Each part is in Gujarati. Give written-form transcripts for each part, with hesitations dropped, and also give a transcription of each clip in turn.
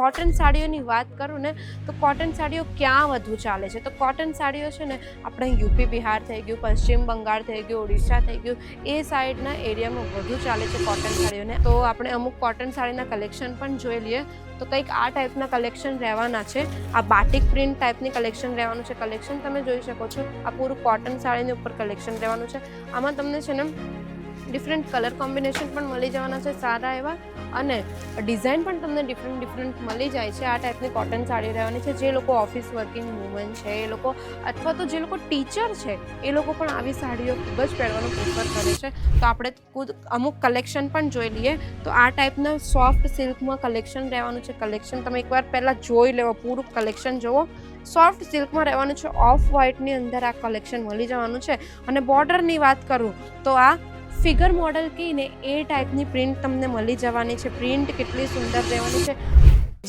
કોટન સાડીઓની વાત કરું ને તો કોટન સાડીઓ ક્યાં વધુ ચાલે છે? તો કોટન સાડીઓ છે ને આપણે યુપી બિહાર થઈ ગયું, પશ્ચિમ બંગાળ થઈ ગયું, ઓડિશા થઈ ગયું, એ સાઈડના એરિયામાં વધુ ચાલે છે કોટન સાડીઓને. તો આપણે અમુક કોટન સાડીના કલેક્શન પણ જોઈ લઈએ. તો કંઈક આ ટાઈપના કલેક્શન રહેવાના છે. આ બાટિક પ્રિન્ટ ટાઈપની કલેક્શન રહેવાનું છે. કલેક્શન તમે જોઈ શકો છો. આ પૂરું કોટન સાડીની ઉપર કલેક્શન રહેવાનું છે. આમાં તમને છે ને ડિફરન્ટ કલર કોમ્બિનેશન પણ મળી જવાના છે સારા એવા, અને ડિઝાઇન પણ તમને ડિફરન્ટ મળી જાય છે. આ ટાઈપની કોટન સાડી રહેવાની છે. જે લોકો ઓફિસ વર્કિંગ વુમન છે એ લોકો, અથવા તો જે લોકો ટીચર છે એ લોકો પણ આવી સાડીઓ ખૂબ જ પહેરવાનું પ્રિફર કરે છે. તો આપણે ખુદ અમુક કલેક્શન પણ જોઈ લઈએ. તો આ ટાઈપના સોફ્ટ સિલ્કમાં કલેક્શન રહેવાનું છે. કલેક્શન તમે એકવાર પહેલાં જોઈ લેવો, પૂરું કલેક્શન જુઓ. સોફ્ટ સિલ્કમાં રહેવાનું છે. ઓફ વ્હાઇટની અંદર આ કલેક્શન મળી જવાનું છે. અને બોર્ડરની વાત કરું તો આ ફિગર મોડલ કહીને એ ટાઈપની પ્રિન્ટ તમને મળી જવાની છે. પ્રિન્ટ કેટલી સુંદર રહેવાની છે.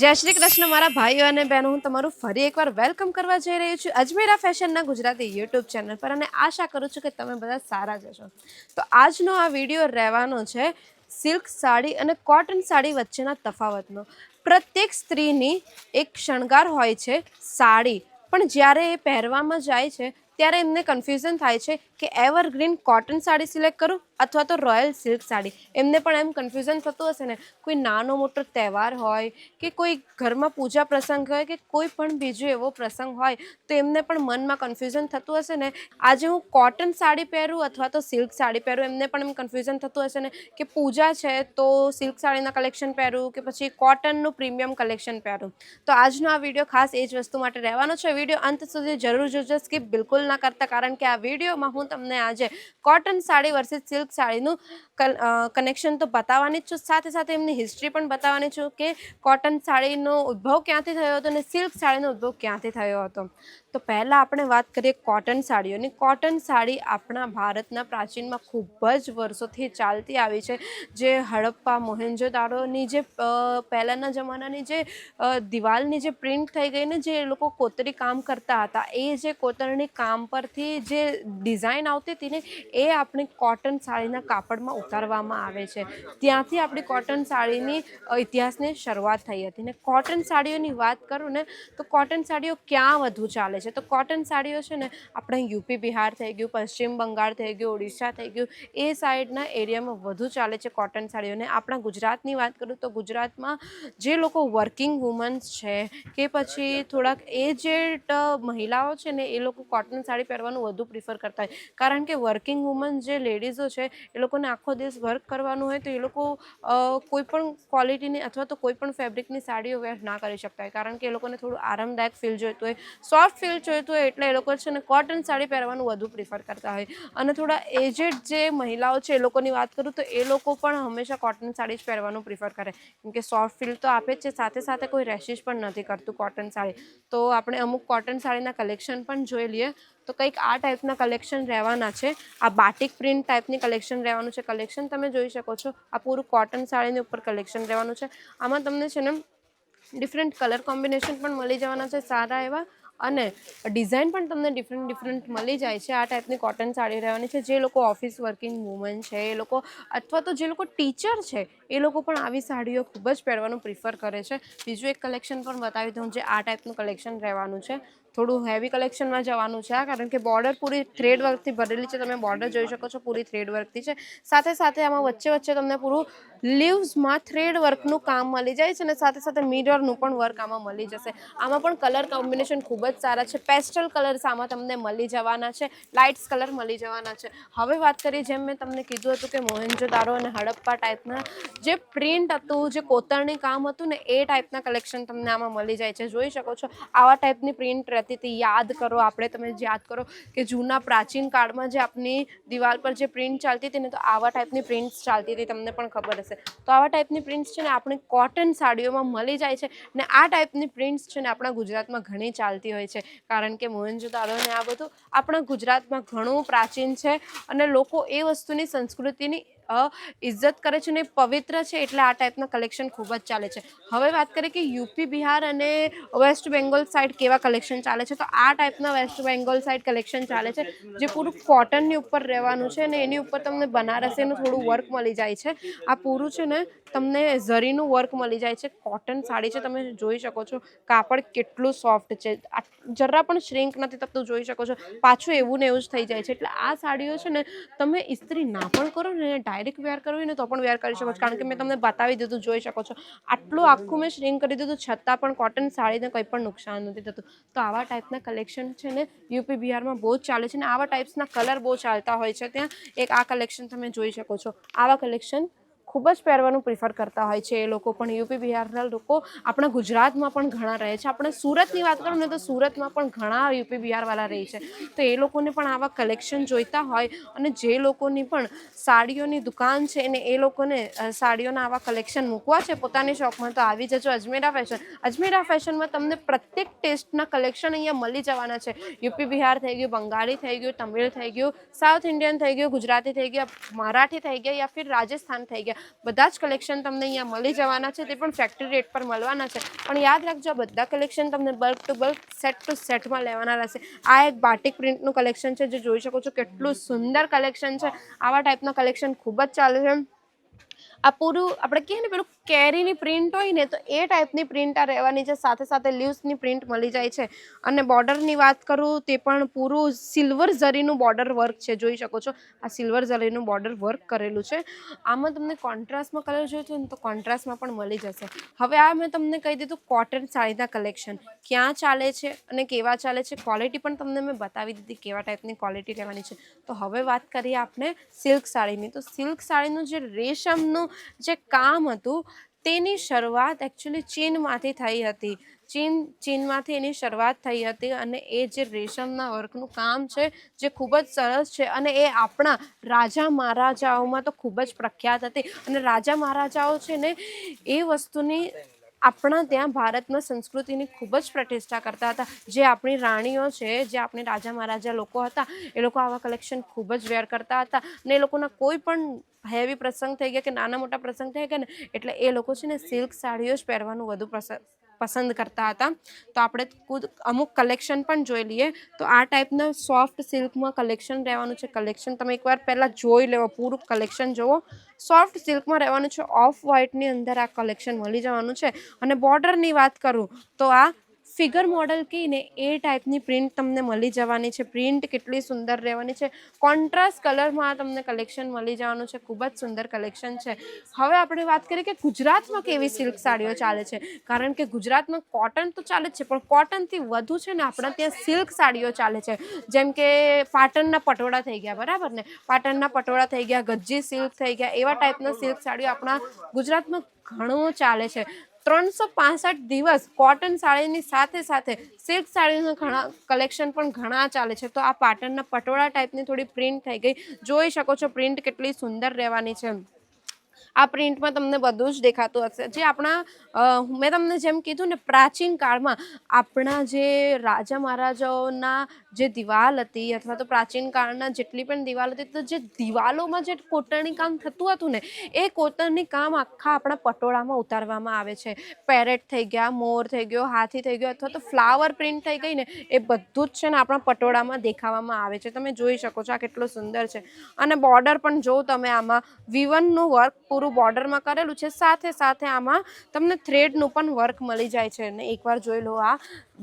જય શ્રી કૃષ્ણ મારા ભાઈઓ અને બહેનો, હું તમારું ફરી એકવાર વેલકમ કરવા જઈ રહી છું અજમેરા ફેશનના ગુજરાતી યુટ્યુબ ચેનલ પર, અને આશા કરું છું કે તમે બધા સારા જ હશો. તો આજનો આ વિડીયો રહેવાનો છે સિલ્ક સાડી અને કોટન સાડી વચ્ચેના તફાવતનો. પ્રત્યેક સ્ત્રીની એક શણગાર હોય છે સાડી, પણ જ્યારે એ પહેરવામાં જાય છે ત્યારે એમને કન્ફ્યુઝન થાય છે કે એવરગ્રીન કોટન સાડી સિલેક્ટ કરું અથવા તો રોયલ સિલ્ક સાડી. એમને પણ એમ કન્ફ્યુઝન થતું હશે ને. કોઈ નાનો મોટો તહેવાર હોય કે કોઈ ઘરમાં પૂજા પ્રસંગ હોય કે કોઈ પણ બીજો એવો પ્રસંગ હોય તો એમને પણ મનમાં કન્ફ્યુઝન થતું હશે ને. આજે હું કોટન સાડી પહેરું અથવા તો સિલ્ક સાડી પહેરું, એમને પણ એમ કન્ફ્યુઝન થતું હશે ને કે પૂજા છે તો સિલ્ક સાડીના કલેક્શન પહેરું કે પછી કોટનનું પ્રીમિયમ કલેક્શન પહેરું. તો આજનો આ વિડીયો ખાસ એ જ વસ્તુ માટે રહેવાનો છે. વિડીયો અંત સુધી જરૂર જોજો, સ્કીપ બિલકુલ ના કરતા, કારણ કે આ વિડીયોમાં હું તમને આજે કોટન સાડી વર્સિસ સિલ્ક સાડીનું કનેક્શન તો બતાવવાની જ છું, સાથે સાથે એમની હિસ્ટ્રી પણ બતાવવાની છું કે કોટન સાડીનો ઉદ્ભવ ક્યાંથી થયો હતો અને સિલ્ક સાડીનો ઉદ્ભવ ક્યાંથી થયો હતો. તો પહેલાં આપણે વાત કરીએ કોટન સાડીઓની. કોટન સાડી આપણા ભારતના પ્રાચીનમાં ખૂબ જ વર્ષોથી ચાલતી આવી છે. જે હડપ્પા મોહેંજો-દારોની જે પહેલાંના જમાનાની જે દિવાલની જે પ્રિન્ટ થઈ ગઈ ને, જે લોકો કોતરી કામ કરતા હતા, એ જે કોતરણી કામ પરથી જે ડિઝાઇન આવતી હતી ને એ આપણી કોટન સાડીના કાપડમાં ઉતારવામાં આવે છે. ત્યાંથી આપણી કોટન સાડીની ઇતિહાસની શરૂઆત થઈ હતી. ને કોટન સાડીઓની વાત કરું ને તો કોટન સાડીઓ ક્યાં વધુ ચાલે છે? તો કોટન સાડીઓ છે ને આપણે યુપી બિહાર થઈ ગયું, પશ્ચિમ બંગાળ થઈ ગયું, ઓડિશા થઈ ગયું, એ સાઈડના એરિયામાં વધુ ચાલે છે કોટન સાડીઓને. આપણા ગુજરાતની વાત કરું તો ગુજરાતમાં જે લોકો વર્કિંગ વુમન્સ છે કે પછી થોડાક એજેડ મહિલાઓ છે ને એ લોકો કોટન સાડી પહેરવાનું વધુ પ્રિફર કરતા હોય. કારણ કે વર્કિંગ વુમન જે લેડીઝો છે એ લોકોને આખો દિવસ વર્ક કરવાનું હોય તો એ લોકો કોઈ પણ ક્વોલિટીની અથવા તો કોઈ પણ ફેબ્રિકની સાડીઓ વેર ના કરી શકતા હોય. કારણ કે એ લોકોને થોડું આરામદાયક ફીલ જોઈતું હોય, સોફ્ટ ફીલ જોઈતું હોય, એટલે એ લોકો છે ને કોટન સાડી પહેરવાનું વધુ પ્રિફર કરતા હોય. અને થોડા એજેડ જે મહિલાઓ છે એ લોકોની વાત કરું તો એ લોકો પણ હંમેશા કોટન સાડી જ પહેરવાનું પ્રિફર કરે, કેમકે સોફ્ટ ફીલ તો આપે જ છે, સાથે સાથે કોઈ રેશિશ પણ નથી કરતું કોટન સાડી. તો આપણે અમુક કોટન સાડીના કલેક્શન પણ જોઈ લઈએ. તો કંઈક આ ટાઈપના કલેક્શન રહેવાના છે. આ બાટિક પ્રિન્ટ ટાઈપની કલેક્શન રહેવાનું છે. કલેક્શન તમે જોઈ શકો છો. આ પૂરું કોટન સાડીની ઉપર કલેક્શન રહેવાનું છે. આમાં તમને છે ને ડિફરન્ટ કલર કોમ્બિનેશન પણ મળી જવાના છે સારા એવા, અને ડિઝાઇન પણ તમને ડિફરન્ટ મળી જાય છે. આ ટાઈપની કોટન સાડી રહેવાની છે. જે લોકો ઓફિસ વર્કિંગ વુમન છે એ લોકો, અથવા તો જે લોકો ટીચર છે એ લોકો પણ આવી સાડીઓ ખૂબ જ પહેરવાનું પ્રિફર કરે છે. બીજું એક કલેક્શન પણ બતાવી દઉં. જે આ ટાઈપનું કલેક્શન રહેવાનું છે. થોડું હેવી કલેક્શનમાં જવાનું છે કારણ કે બોર્ડર પૂરી થ્રેડ વર્કથી ભરેલી છે. તમે બોર્ડર જોઈ શકો છો, પૂરી થ્રેડ વર્કથી છે. સાથે સાથે આમાં વચ્ચે તમને પૂરું લીવ્સમાં થ્રેડ વર્કનું કામ મળી જાય છે, અને સાથે સાથે મિરરનું પણ વર્ક આમાં મળી જશે. આમાં પણ કલર કોમ્બિનેશન ખૂબ જ સારા છે. પેસ્ટલ કલર્સ આમાં તમને મળી જવાના છે, લાઇટ્સ કલર મળી જવાના છે. હવે વાત કરીએ, જેમ મેં તમને કીધું હતું કે મોહેંજો-દારો અને હડપ્પા ટાઈપના જે પ્રિન્ટ હતું, જે કોતરણી કામ હતું ને, એ ટાઈપના કલેક્શન તમને આમાં મળી જાય છે. જોઈ શકો છો આવા ટાઈપની પ્રિન્ટ રહેતી હતી. યાદ કરો, તમે યાદ કરો કે જૂના પ્રાચીન કાળમાં જે આપની દિવાલ પર જે પ્રિન્ટ ચાલતી હતી ને, તો આવા ટાઈપની પ્રિન્ટ્સ ચાલતી હતી, તમને પણ ખબર હશે. તો આવા ટાઈપની પ્રિન્ટ્સ છે ને આપણી કોટન સાડીઓમાં મળી જાય છે. ને આ ટાઈપની પ્રિન્ટ્સ છે ને આપણા ગુજરાતમાં ઘણી ચાલતી હોય છે, કારણ કે મોહેંજો-દારો ને આ બધું આપણા ગુજરાતમાં ઘણું પ્રાચીન છે, અને લોકો એ વસ્તુની સંસ્કૃતિની ઇજ્જત કરે છે ને પવિત્ર છે, એટલે આ ટાઈપના કલેક્શન ખૂબ જ ચાલે છે. હવે વાત કરીએ કે યુપી બિહાર અને વેસ્ટ બેંગોલ સાઈડ કેવા કલેક્શન ચાલે છે. તો આ ટાઈપના વેસ્ટ બેંગોલ સાઈડ કલેક્શન ચાલે છે, જે પૂરું કોટનની ઉપર રહેવાનું છે, અને એની ઉપર તમને બનારસીનું થોડું વર્ક મળી જાય છે. આ પૂરું છે ને તમને ઝરીનું વર્ક મળી જાય છે. કોટન સાડી છે, તમે જોઈ શકો છો કાપડ કેટલું સોફ્ટ છે, જરા પણ શ્રિંક નથી થતું, જોઈ શકો છો. પાછું એવું ને એવું જ થઈ જાય છે. એટલે આ સાડીઓ છે ને તમે ઇસ્ત્રી ના પણ કરો ને, ડાયરેક્ટ વેર કરવી ને તો પણ વેર કરી શકો છો, કારણ કે મેં તમને બતાવી દીધું, જોઈ શકો છો. આટલું આખું મેં શ્રિંક કરી દીધું, છતાં પણ કોટન સાડીને કંઈ પણ નુકસાન નથી થતું. તો આવા ટાઈપના કલેક્શન છે ને યુપી બિહારમાં બહુ જ ચાલે છે, ને આવા ટાઈપ્સના કલર બહુ ચાલતા હોય છે ત્યાં. એક આ કલેક્શન તમે જોઈ શકો છો. આવા કલેક્શન ખૂબ જ પહેરવાનું પ્રિફર કરતા હોય છે એ લોકો પણ. યુપી બિહારના લોકો આપણા ગુજરાતમાં પણ ઘણા રહે છે. આપણે સુરતની વાત કરું ને તો સુરતમાં પણ ઘણા યુપી બિહારવાળા રહે છે. તો એ લોકોને પણ આવા કલેક્શન જોઈતા હોય, અને જે લોકોની પણ સાડીઓની દુકાન છે ને એ લોકોને સાડીઓના આવા કલેક્શન મૂકવા છે પોતાની શોપમાં, તો આવી જજો અજમેરા ફેશન. અજમેરા ફેશનમાં તમને પ્રત્યેક ટેસ્ટના કલેક્શન અહીંયા મળી જવાના છે. યુપી બિહાર થઈ ગયું, બંગાળી થઈ ગયું, તમિળ થઈ ગયું, સાઉથ ઇન્ડિયન થઈ ગયું, ગુજરાતી થઈ ગયા, મરાઠી થઈ ગયા, યા ફિર રાજસ્થાન થઈ ગયા, બધા જ કલેક્શન તમને અહીંયા મળી જવાના છે. તે પણ ફેક્ટરી રેટ પર મળવાના છે. પણ યાદ રાખજો, બધા કલેક્શન તમને bulk to bulk, set to સેટમાં લેવાના રહેશે. આ એક બાટિક પ્રિન્ટનું કલેક્શન છે, જે જોઈ શકો છો કેટલું સુંદર કલેક્શન છે. આવા ટાઈપના કલેક્શન ખૂબ જ ચાલે છે. આ પૂરું આપણે કહીએ ને પેલું કેરીની પ્રિન્ટ હોય ને, તો એ ટાઈપની પ્રિન્ટ આ રહેવાની છે. સાથે સાથે લીવ્સની પ્રિન્ટ મળી જાય છે. અને બોર્ડરની વાત કરું, તે પણ પૂરું સિલ્વર ઝરીનું બોર્ડર વર્ક છે, જોઈ શકો છો. આ સિલ્વર ઝરીનું બોર્ડર વર્ક કરેલું છે. આમાં તમને કોન્ટ્રાસ્ટમાં કલર જોઈતો ને તો કોન્ટ્રાસ્ટમાં પણ મળી જશે. હવે આ મેં તમને કહી દીધું કોટન સાડીના કલેક્શન ક્યાં ચાલે છે અને કેવા ચાલે છે. ક્વોલિટી પણ તમને મેં બતાવી દીધી, કેવા ટાઈપની ક્વોલિટી રહેવાની છે. તો હવે વાત કરીએ આપણે સિલ્ક સાડીની. તો સિલ્ક સાડીનું જે રેશમનું જે કામ હતું તેની શરૂઆત એકચ્યુઅલી ચીનમાંથી થઈ હતી. ચીનમાંથી એની શરૂઆત થઈ હતી, અને એ જે રેશમના વર્કનું કામ છે જે ખૂબ જ સરસ છે, અને એ આપણા રાજા મહારાજાઓમાં તો ખૂબ જ પ્રખ્યાત હતી. અને રાજા મહારાજાઓ છે ને એ વસ્તુની આપણા ત્યાં ભારતમાં સંસ્કૃતિની ખૂબ જ પ્રતિષ્ઠા કરતા હતા. જે આપણી રાણીઓ છે, જે આપણી રાજા મહારાજા લોકો હતા, એ લોકો આવા કલેક્શન ખૂબ જ વેર કરતા હતા. અને એ લોકોના કોઈ પણ હેવી પ્રસંગ થઈ ગયા કે નાના મોટા પ્રસંગ થઈ ગયા ને, એટલે એ લોકો છે ને સિલ્ક સાડીઓ જ પહેરવાનું વધુ પસંદ કરતા હતા. તો આપણે અમુક કલેક્શન પણ જોઈ લઈએ. તો આ ટાઈપના સોફ્ટ સિલ્કમાં કલેક્શન રહેવાનું છે. કલેક્શન તમે એકવાર પહેલાં જોઈ લેવો, પૂરું કલેક્શન જુઓ. સોફ્ટ સિલ્કમાં રહેવાનું છે. ઓફ વ્હાઇટની અંદર આ કલેક્શન મળી જવાનું છે. અને બોર્ડરની વાત કરું તો આ ફિગર મોડલ કહીને એ ટાઈપની પ્રિન્ટ તમને મળી જવાની છે. પ્રિન્ટ કેટલી સુંદર રહેવાની છે. કોન્ટ્રાસ્ટ કલરમાં તમને કલેક્શન મળી જવાનું છે. ખૂબ જ સુંદર કલેક્શન છે. હવે આપણે વાત કરીએ કે ગુજરાતમાં કેવી સિલ્ક સાડીઓ ચાલે છે. કારણ કે ગુજરાતમાં કોટન તો ચાલે જ છે, પણ કોટનથી વધુ છે ને આપણા ત્યાં સિલ્ક સાડીઓ ચાલે છે. જેમ કે પાટણના પટોળા થઈ ગયા, બરાબર ને, પાટણના પટોળા થઈ ગયા, ગજ્જી સિલ્ક થઈ ગયા, એવા ટાઈપના સિલ્ક સાડીઓ આપણા ગુજરાતમાં ઘણું ચાલે છે. 365 દિવસ કોટન સાડીની સાથે સાથે સિલ્ક સાડીનું ઘણા કલેક્શન પણ ઘણા ચાલે છે. તો આ પાટણના પટોળા ટાઈપની થોડી પ્રિન્ટ થઈ ગઈ, જોઈ શકો છો પ્રિન્ટ કેટલી સુંદર રહેવાની છે. આ પ્રિન્ટમાં તમને બધું જ દેખાતું હશે. જે આપણા મેં તમને જેમ કીધું ને, પ્રાચીન કાળમાં આપણા જે રાજા મહારાજાઓના જે દિવાલ હતી, અથવા તો પ્રાચીન કાળના જેટલી પણ દિવાલ હતી, તો જે દિવાલોમાં જે કોતરણી કામ થતું હતું ને, એ કોતરણી કામ આખા આપણા પટોળામાં ઉતારવામાં આવે છે. પેરેટ થઈ ગયા, મોર થઈ ગયો, હાથી થઈ ગયો, અથવા તો ફ્લાવર પ્રિન્ટ થઈ ગઈ ને, એ બધું જ છે ને આપણા પટોળામાં દેખાવામાં આવે છે. તમે જોઈ શકો છો આ કેટલું સુંદર છે. અને બોર્ડર પણ જો તમે આમાં વિવનનું વર્ક પૂરું બોર્ડરમાં કરેલું છે. સાથે સાથે આમાં તમને થ્રેડનું પણ વર્ક મળી જાય છે. અને એકવાર જોઈ લો આ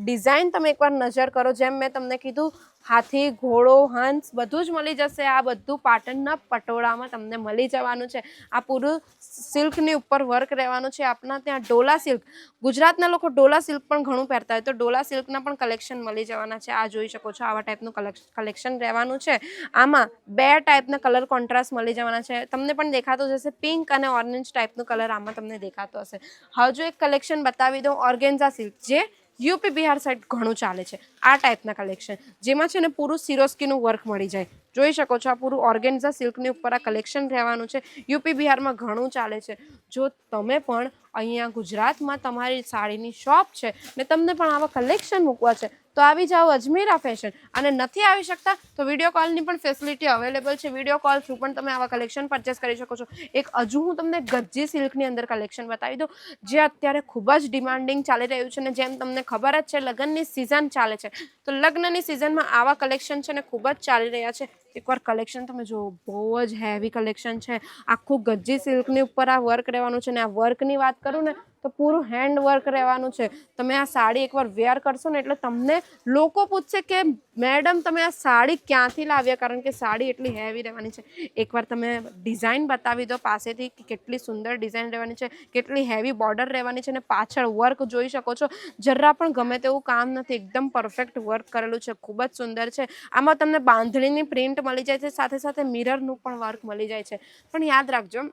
ડિઝાઇન, તમે એકવાર નજર કરો. જેમ મેં તમને કીધું, હાથી, ઘોડો, હંસ બધું જ મળી જશે. આ બધું પાટણના પટોળામાં તમને મળી જવાનું છે. આ પૂરું સિલ્કની ઉપર વર્ક રહેવાનું છે. આપણા ત્યાં ડોલા સિલ્ક, ગુજરાતના લોકો ડોલા સિલ્ક પણ ઘણું પહેરતા હોય, તો ડોલા સિલ્કના પણ કલેક્શન મળી જવાના છે. આ જોઈ શકો છો આવા ટાઈપનું કલેક્શન રહેવાનું છે. આમાં 2 ટાઈપના કલર કોન્ટ્રાસ્ટ મળી જવાના છે. તમને પણ દેખાતું જ હશે, પિંક અને ઓરેન્જ ટાઈપનું કલર આમાં તમને દેખાતો હશે. હજુ એક કલેક્શન બતાવી દઉં, ઓર્ગેન્ઝા સિલ્ક, જે યુપી બિહાર સાઈડ ઘણું ચાલે છે. આ ટાઈપના કલેક્શન જેમાં છે ને પૂરું સિરોસ્કીનું વર્ક મળી જાય, જોઈ શકો છો. આ પૂરું ઓર્ગેન્ઝા સિલ્કની ઉપર આ કલેક્શન રહેવાનું છે. યુપી બિહારમાં ઘણું ચાલે છે. જો તમે પણ અહીંયા ગુજરાતમાં તમારી સાડીની શોપ છે ને તમને પણ આવા કલેક્શન મૂકવા છે, તો આવી જાઓ અજમેરા ફેશન. અને નથી આવી શકતા તો વિડીયો કોલની પણ ફેસિલિટી અવેલેબલ છે. વિડીયો કોલ થ્રુ પણ તમે આવા કલેક્શન પરચેસ કરી શકો છો. એક હજુ હું તમને ગજ્જી સિલ્કની અંદર કલેક્શન બતાવી દઉં, જે અત્યારે ખૂબ જ ડિમાન્ડિંગ ચાલી રહ્યું છે. ને જેમ તમને ખબર જ છે, લગ્નની સિઝન ચાલે છે, તો લગ્નની સિઝનમાં આવા કલેક્શન છે ને ખૂબ જ ચાલી રહ્યા છે. એકવાર કલેક્શન તમે જુઓ, બહુ જ હેવી કલેક્શન છે. આખું ગજ્જી સિલ્કની ઉપર આ વર્ક રહેવાનું છે ને આ વર્કની વાત કરું ને તો પૂરું હેન્ડ વર્ક રહેવાનું છે. તમે આ સાડી એકવાર વેર કરશો ને એટલે તમને લોકો પૂછશે કે મેડમ તમે આ સાડી ક્યાંથી લાવ્યા, કારણ કે સાડી એટલી હેવી રહેવાની છે. એકવાર તમે ડિઝાઇન બતાવી દો પાસેથી કે કેટલી સુંદર ડિઝાઇન રહેવાની છે, કેટલી હેવી બોર્ડર રહેવાની છે, અને પાછળ વર્ક જોઈ શકો છો. જરા પણ ગમે તેવું કામ નથી, એકદમ પરફેક્ટ વર્ક કરેલું છે, ખૂબ જ સુંદર છે. આમાં તમને બાંધણીની પ્રિન્ટ મળી જાય છે, સાથે સાથે મિરરનું પણ વર્ક મળી જાય છે. પણ યાદ રાખજો,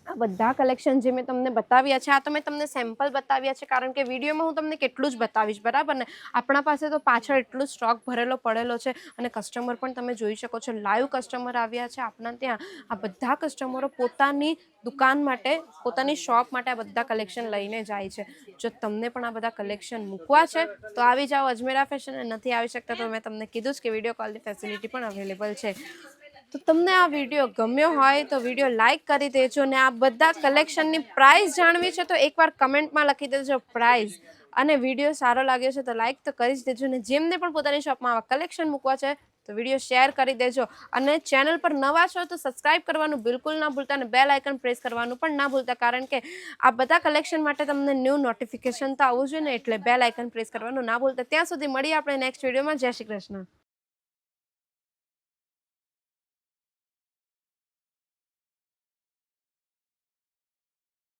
આ બધા કલેક્શન જે મેં તમને બતાવ્યા છે, આ તો મેં તમને સેમ્પલ બતાવ્યા છે, કારણ કે વિડીયોમાં હું તમને કેટલું જ બતાવીશ, બરાબર ને. આપણા પાસે તો પાછળ એટલું સ્ટોક ભરેલો પડેલો છે, અને કસ્ટમર પણ તમે જોઈ શકો છો, લાઈવ કસ્ટમર આવ્યા છે આપણા ત્યાં. આ બધા કસ્ટમરો પોતાની દુકાન માટે, પોતાની શોપ માટે આ બધા કલેક્શન લઈને જાય છે. જો તમને પણ આ બધા કલેક્શન મૂકવા છે તો આવી જાઓ અજમેરા ફેશન. નથી આવી શકતા તો મેં તમને કીધું જ કે વિડીયો કોલની ફેસિલિટી પણ અવેલેબલ છે. તો તમને આ વિડીયો ગમ્યો હોય તો વિડીયો લાઇક કરી દેજો, ને આ બધા કલેક્શનની પ્રાઇસ જાણવી છે તો એકવાર કમેન્ટમાં લખી દેજો પ્રાઇસ. અને વિડીયો સારો લાગ્યો છે તો લાઇક તો કરી જ દેજો, ને જેમને પણ પોતાની શોપમાં આવા કલેક્શન મૂકવા છે તો વિડીયો શેર કરી દેજો. અને ચેનલ પર નવા છો તો સબસ્ક્રાઇબ કરવાનું બિલકુલ ના ભૂલતા, અને બેલ આઇકન પ્રેસ કરવાનું પણ ના ભૂલતા, કારણ કે આ બધા કલેક્શન માટે તમને ન્યૂ નોટિફિકેશન તો આવવું જોઈએ ને, એટલે બેલ આઇકન પ્રેસ કરવાનું ના ભૂલતા. ત્યાં સુધી મળીએ આપણે નેક્સ્ટ વિડીયોમાં. જય શ્રી કૃષ્ણ.